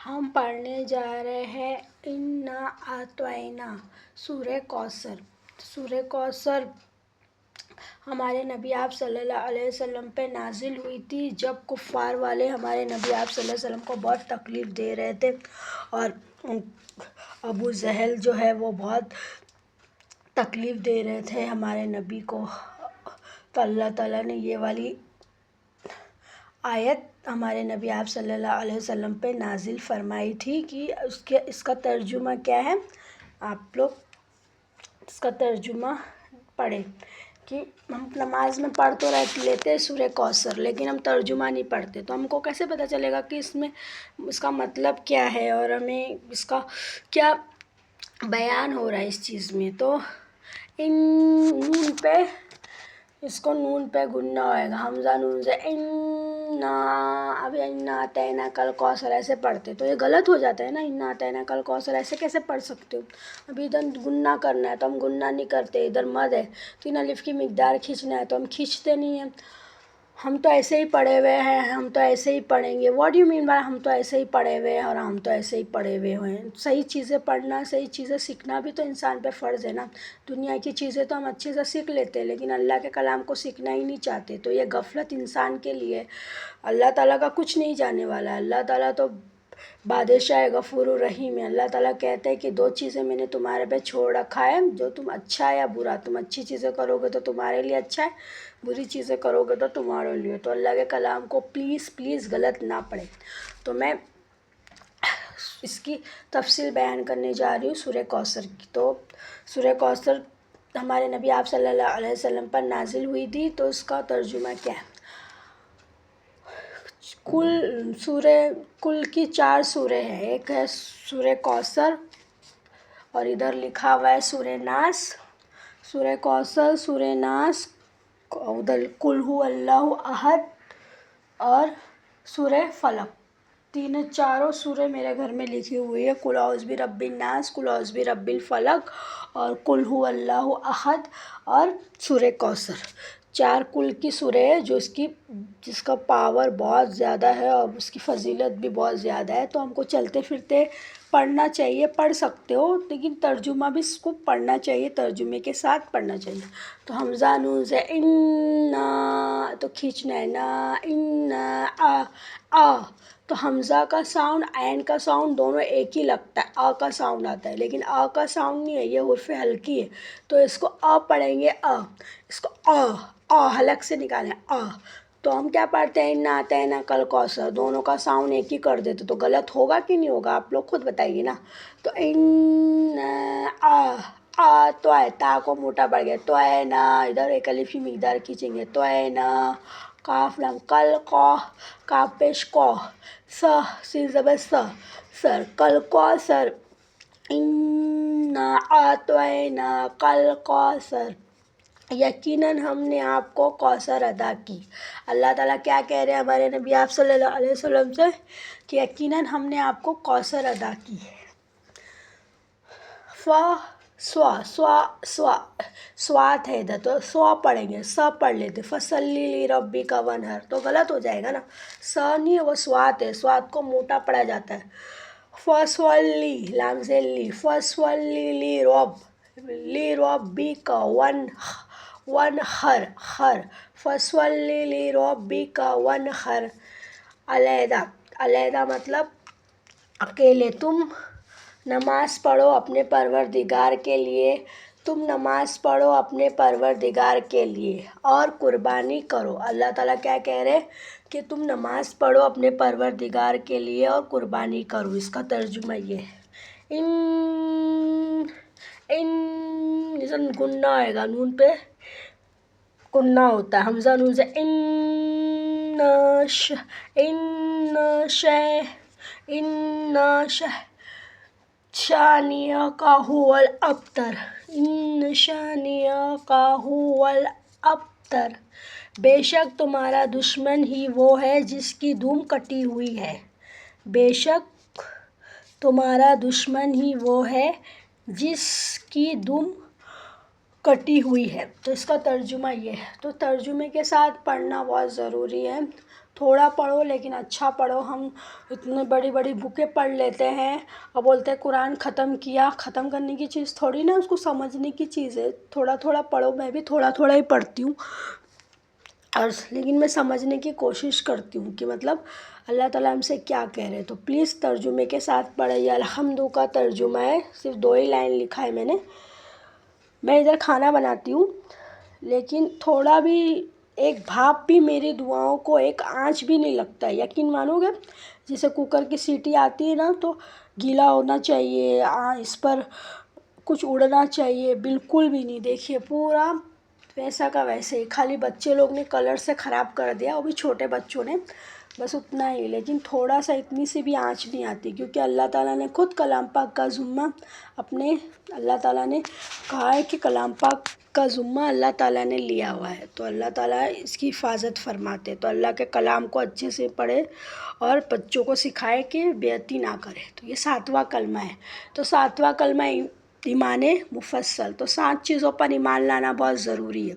ہم پڑھنے جا رہے ہیں اِنَّا اعطینٰا سورہ کوثر۔ سورہ کوثر ہمارے نبی آپ صلی اللہ علیہ وسلم پہ نازل ہوئی تھی جب کفار والے ہمارے نبی آپ صلی اللہ علیہ وسلم کو بہت تکلیف دے رہے تھے، اور ابو جہل جو ہے وہ بہت تکلیف دے رہے تھے ہمارے نبی کو، تو اللہ تعالیٰ نے یہ والی آیت ہمارے نبی آپ صلی اللہ علیہ وسلم پہ نازل فرمائی تھی کہ اس کا ترجمہ کیا ہے، آپ لوگ اس کا ترجمہ پڑھیں کہ ہم نماز میں پڑھ تو لیتے ہیں سورہ کوثر، لیکن ہم ترجمہ نہیں پڑھتے، تو ہم کو کیسے پتہ چلے گا کہ اس کا مطلب کیا ہے اور ہمیں اس کا کیا بیان ہو رہا ہے اس چیز میں۔ تو نون پہ اس کو نون پہ گننا ہوئے گا، حمزہ نون سے ابھی اِنَّا اعطینٰاکَ الکوثر ایسے پڑھتے تو یہ غلط ہو جاتا ہے نا، اِنَّا اعطینٰاکَ الکوثر ایسے کیسے پڑھ سکتے ہو؟ ابھی ادھر گننا کرنا ہے تو ہم گننا نہیں کرتے، ادھر مد ہے تو ان الف کی مقدار کھینچنا ہے تو ہم کھینچتے نہیں ہیں، ہم تو ایسے ہی پڑھے ہوئے ہیں، ہم تو ایسے ہی پڑھیں گے۔ واٹ یو مین بائی ہم تو ایسے ہی پڑھے ہوئے ہیں اور ہم تو ایسے ہی پڑھے ہوئے ہیں؟ صحیح چیزیں پڑھنا، صحیح چیزیں سیکھنا بھی تو انسان پہ فرض ہے نا۔ دنیا کی چیزیں تو ہم اچھے سے سیکھ لیتے ہیں لیکن اللہ کے کلام کو سیکھنا ہی نہیں چاہتے، تو یہ غفلت انسان کے لیے۔ اللہ تعالیٰ کا کچھ نہیں جانے والا ہے، اللہ تعالیٰ تو بادشاہ غفور الرحیم ہے۔ اللہ تعالیٰ کہتے ہیں کہ دو چیزیں میں نے تمہارے پہ چھوڑ رکھا ہے، جو تم اچھا یا برا، تم اچھی چیزیں کرو گے تو تمہارے لیے اچھا ہے، بری چیزیں کرو گے تو تمہارے لیے۔ تو اللہ کے کلام کو پلیز غلط نہ پڑھیں۔ تو میں اس کی تفصیل بیان کرنے جا رہی ہوں سورہ کوثر کی۔ تو سورہ کوثر ہمارے نبی آپ صلی اللہ علیہ وسلم پر نازل ہوئی تھی، تو اس کا ترجمہ کیا ہے؟ کل کی 4 سورے ہیں، ایک ہے سورہ کوثر اور ادھر لکھا ہوا ہے سورہ ناس، سورہ کوثر، سورہ ناس، ادھر قل هو اللہ احد اور سورہ فلق، چاروں سورے میرے گھر میں لکھی ہوئی ہے، قل اعوذ برب الناس، قل اعوذ برب الفلق اور قل هو اللہ احد اور سورہ کوثر۔ 4 کل کی سورے ہیں جس کا پاور بہت زیادہ ہے اور اس کی فضیلت بھی بہت زیادہ ہے، تو ہم کو چلتے پھرتے پڑھنا چاہیے، پڑھ سکتے ہو لیکن ترجمہ بھی اس کو پڑھنا چاہیے، ترجمے کے ساتھ پڑھنا چاہیے۔ تو حمزہ نون سے اِنَّا تو کھینچنا ہے نا، اِنَّا تو حمزہ کا ساؤنڈ، عین کا ساؤنڈ دونوں ایک ہی لگتا ہے، کا ساؤنڈ آتا ہے، لیکن کا ساؤنڈ نہیں ہے، یہ حرف ہلکی ہے، تو اس کو پڑھیں گے، اس کو حلق سے نکالیں، تو ہم کیا پڑھتے ہیں، اِنَّا اعطینٰاکَ الکوثر، دونوں کا ساؤنڈ ایک ہی کر دیتے، تو غلط ہوگا کہ نہیں ہوگا، آپ لوگ خود بتائیے نا۔ تو تو تا کو موٹا پڑ گیا، تو نا ادھر ایک الف کی مقدار کھینچیں گے، تو نا کاف لام کل کاف پیش کو سین زبر سر کل کوثر اِنَّا اعطینٰاکَ الکوثر، یقیناً ہم نے آپ کو کوثر عطا کی۔ اللہ تعالیٰ کیا کہہ رہے ہیں ہمارے نبی آپ صلی اللہ علیہ وسلم سے کہ یقیناً ہم نے آپ کو کوثر عطا کی ہے۔ سوات ہے ادھر تو سوا پڑھیں گے، پڑھ لیتے، فصلی لربک وانحر، تو غلط ہو جائے گا نا، نہیں ہے وہ سوات ہے، سوات کو موٹا پڑھا جاتا ہے۔ فصلی لام سے لی، فصلی لربک وانحر، فصلی لربک وانحر، علیحدہ مطلب اکیلے، تم نماز پڑھو اپنے پروردگار کے لیے، تم نماز پڑھو اپنے پروردگار کے لیے اور قربانی کرو۔ اللہ تعالیٰ کیا کہہ رہے کہ تم نماز پڑھو اپنے پروردگار کے لیے اور قربانی کرو، اس کا ترجمہ یہ ہے۔ گننا ہوئے گا، نون پہ گننا ہوتا ہے، حمزہ نون سے شانئک هو الابتر، ان شانئک هو الابتر، بے شک تمہارا دشمن ہی وہ ہے جس کی دم کٹی ہوئی ہے، بے شک تمہارا دشمن ہی وہ ہے جس کی دم کٹی ہوئی ہے، تو اس کا ترجمہ یہ ہے۔ تو ترجمے کے ساتھ پڑھنا بہت ضروری ہے، تھوڑا پڑھو لیکن اچھا پڑھو. ہم اتنے بڑی بڑی بکیں پڑھ لیتے ہیں اور بولتے ہیں قرآن ختم کیا. ختم کرنے کی چیز تھوڑی نا، اس کو سمجھنے کی چیز ہے. تھوڑا تھوڑا پڑھو. میں بھی تھوڑا تھوڑا ہی پڑھتی ہوں، اور لیکن میں سمجھنے کی کوشش کرتی ہوں کہ مطلب اللہ تعالیٰ ہم سے کیا کہہ رہے. تو پلیز ترجمے کے ساتھ پڑھیں. یہ الحمد کا ترجمہ ہے، صرف 2 ہی لائن لکھا ہے میں نے. میں ادھر کھانا بناتی ہوں، لیکن تھوڑا بھی ایک بھاپ بھی میری دعاؤں کو ایک آنچ بھی نہیں لگتا ہے. یقین مانو گے، جیسے کوکر کی سیٹی آتی ہے نا تو گیلا ہونا چاہیے، اس پر کچھ اڑنا چاہیے، بالکل بھی نہیں. دیکھیے پورا ویسا کا ویسے ہی. خالی بچے لوگ نے کلر سے خراب کر دیا، وہ بھی چھوٹے بچوں نے، بس اتنا ہی. لیکن تھوڑا سا اتنی سی بھی آنچ نہیں آتی، کیونکہ اللہ تعالیٰ نے خود کلام پاک کا ذمہ اپنے، اللہ تعالیٰ نے کہا ہے کہ کلام پاک کا ذمہ اللہ تعالیٰ نے لیا ہوا ہے. تو اللہ تعالیٰ اس کی حفاظت فرماتے. تو اللہ کے کلام کو اچھے سے پڑھے اور بچوں کو سکھائے کہ بے عدلی نہ کرے. تو یہ 7واں کلمہ ہے. تو 7واں کلمہ ایمان مفصل. تو 7 چیزوں پر ایمان لانا بہت ضروری ہے.